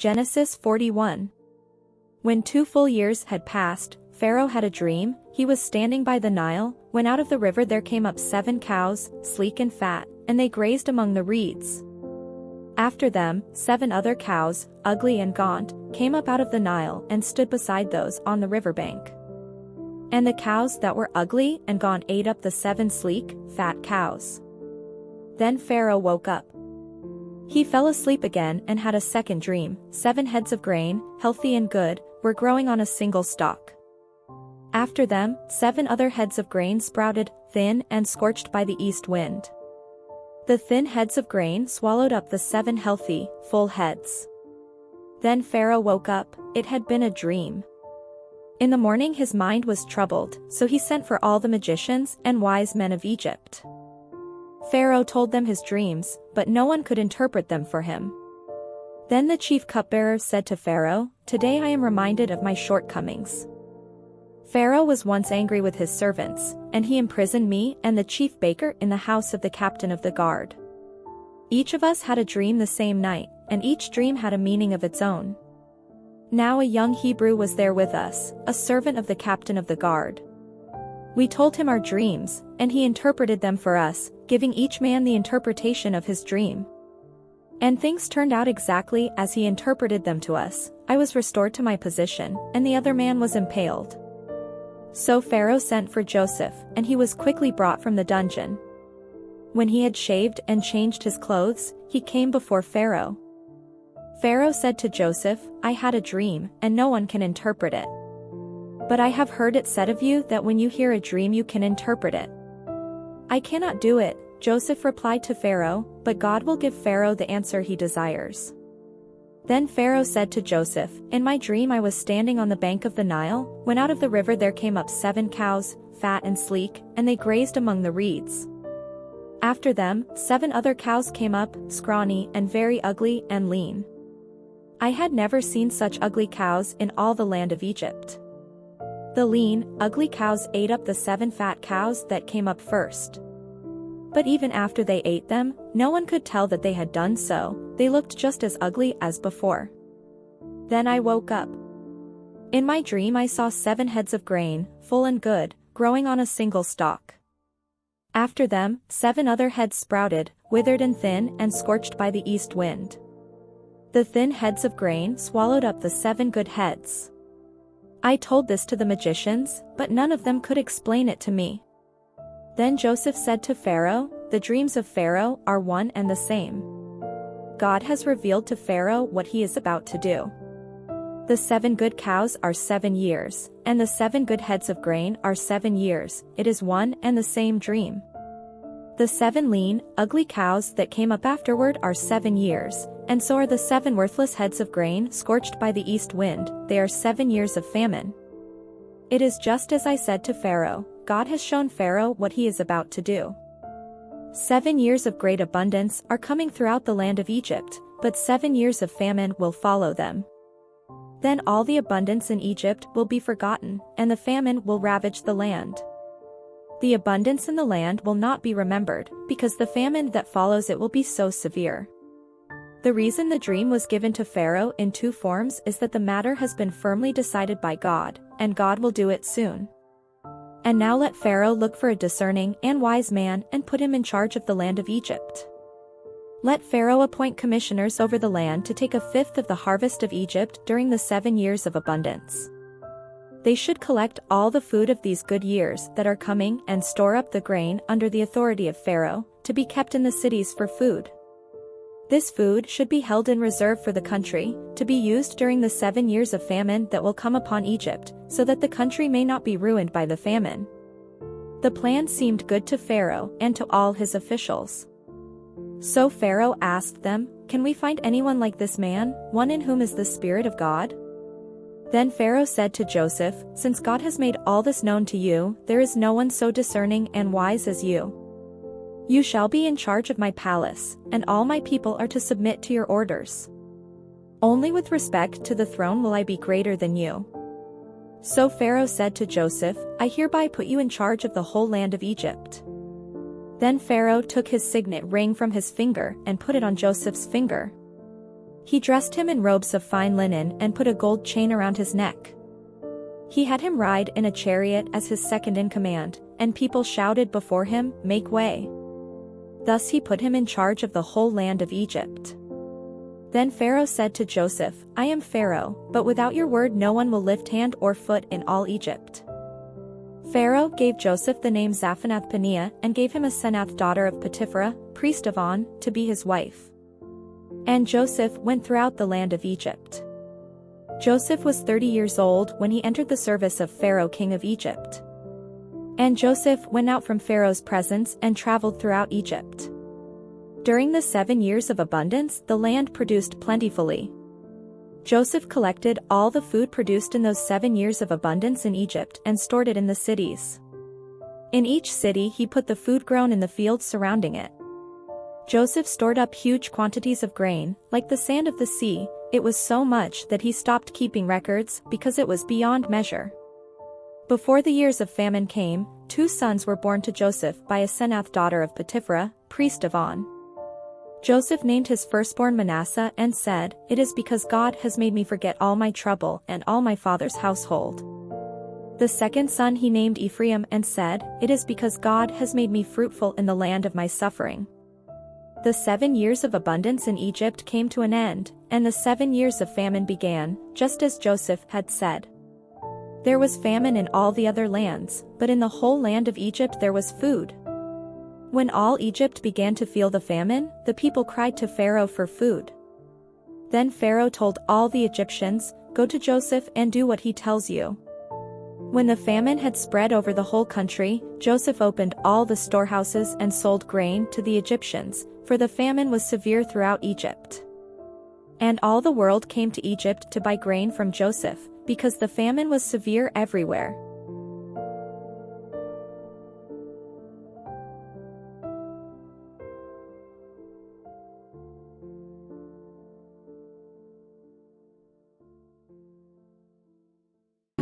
Genesis 41. When 2 full years had passed, Pharaoh had a dream. He was standing by the Nile, when out of the river there came up 7 cows, sleek and fat, and they grazed among the reeds. After them, 7 other cows, ugly and gaunt, came up out of the Nile and stood beside those on the riverbank. And the cows that were ugly and gaunt ate up the 7 sleek, fat cows. Then Pharaoh woke up. He fell asleep again and had a second dream. 7 heads of grain, healthy and good, were growing on a single stalk. After them, 7 other heads of grain sprouted, thin and scorched by the east wind. The thin heads of grain swallowed up the 7 healthy, full heads. Then Pharaoh woke up. It had been a dream. In the morning his mind was troubled, so he sent for all the magicians and wise men of Egypt. Pharaoh told them his dreams, but no one could interpret them for him. Then the chief cupbearer said to Pharaoh, "Today I am reminded of my shortcomings. Pharaoh was once angry with his servants, and he imprisoned me and the chief baker in the house of the captain of the guard. Each of us had a dream the same night, and each dream had a meaning of its own. Now a young Hebrew was there with us, a servant of the captain of the guard. We told him our dreams, and he interpreted them for us, giving each man the interpretation of his dream. And things turned out exactly as he interpreted them to us. I was restored to my position, and the other man was impaled." So Pharaoh sent for Joseph, and he was quickly brought from the dungeon. When he had shaved and changed his clothes, he came before Pharaoh. Pharaoh said to Joseph, "I had a dream, and no one can interpret it. But I have heard it said of you that when you hear a dream you can interpret it." "I cannot do it," Joseph replied to Pharaoh, "but God will give Pharaoh the answer he desires." Then Pharaoh said to Joseph, "In my dream I was standing on the bank of the Nile, when out of the river there came up 7 cows, fat and sleek, and they grazed among the reeds. After them, 7 other cows came up, scrawny and very ugly and lean. I had never seen such ugly cows in all the land of Egypt. The lean, ugly cows ate up the 7 fat cows that came up first. But even after they ate them, no one could tell that they had done so. They looked just as ugly as before. Then I woke up. In my dream I saw 7 heads of grain, full and good, growing on a single stalk. After them, 7 other heads sprouted, withered and thin and scorched by the east wind. The thin heads of grain swallowed up the 7 good heads. I told this to the magicians, but none of them could explain it to me." Then Joseph said to Pharaoh, "The dreams of Pharaoh are one and the same. God has revealed to Pharaoh what he is about to do. The 7 good cows are 7 years, and the 7 good heads of grain are 7 years, it is one and the same dream. The 7 lean, ugly cows that came up afterward are 7 years, and so are the 7 worthless heads of grain scorched by the east wind, they are 7 years of famine. It is just as I said to Pharaoh, God has shown Pharaoh what he is about to do. 7 years of great abundance are coming throughout the land of Egypt, but 7 years of famine will follow them. Then all the abundance in Egypt will be forgotten, and the famine will ravage the land. The abundance in the land will not be remembered, because the famine that follows it will be so severe." The reason the dream was given to Pharaoh in 2 forms is that the matter has been firmly decided by God, and God will do it soon. And now let Pharaoh look for a discerning and wise man and put him in charge of the land of Egypt. Let Pharaoh appoint commissioners over the land to take 1/5 of the harvest of Egypt during the 7 years of abundance. They should collect all the food of these good years that are coming and store up the grain under the authority of Pharaoh, to be kept in the cities for food. This food should be held in reserve for the country, to be used during the 7 years of famine that will come upon Egypt, so that the country may not be ruined by the famine." The plan seemed good to Pharaoh and to all his officials. So Pharaoh asked them, "Can we find anyone like this man, one in whom is the Spirit of God?" Then Pharaoh said to Joseph, "Since God has made all this known to you, there is no one so discerning and wise as you. You shall be in charge of my palace, and all my people are to submit to your orders. Only with respect to the throne will I be greater than you." So Pharaoh said to Joseph, "I hereby put you in charge of the whole land of Egypt." Then Pharaoh took his signet ring from his finger and put it on Joseph's finger. He dressed him in robes of fine linen and put a gold chain around his neck. He had him ride in a chariot as his second in command, and people shouted before him, "Make way." Thus he put him in charge of the whole land of Egypt. Then Pharaoh said to Joseph, "I am Pharaoh, but without your word no one will lift hand or foot in all Egypt." Pharaoh gave Joseph the name Zaphenath-Paneah and gave him Asenath daughter of Potipharah, priest of On, to be his wife. And Joseph went throughout the land of Egypt. Joseph was 30 years old when he entered the service of Pharaoh king of Egypt. And Joseph went out from Pharaoh's presence and traveled throughout Egypt. During the 7 years of abundance the land produced plentifully. Joseph collected all the food produced in those 7 years of abundance in Egypt and stored it in the cities. In each city he put the food grown in the fields surrounding it. Joseph stored up huge quantities of grain, like the sand of the sea. It was so much that he stopped keeping records because it was beyond measure. Before the years of famine came, 2 sons were born to Joseph by Asenath daughter of Potipharah, priest of On. Joseph named his firstborn Manasseh and said, "It is because God has made me forget all my trouble and all my father's household." The second son he named Ephraim and said, "It is because God has made me fruitful in the land of my suffering." The 7 years of abundance in Egypt came to an end, and the 7 years of famine began, just as Joseph had said. There was famine in all the other lands, but in the whole land of Egypt there was food. When all Egypt began to feel the famine, the people cried to Pharaoh for food. Then Pharaoh told all the Egyptians, "Go to Joseph and do what he tells you." When the famine had spread over the whole country, Joseph opened all the storehouses and sold grain to the Egyptians, for the famine was severe throughout Egypt. And all the world came to Egypt to buy grain from Joseph, because the famine was severe everywhere.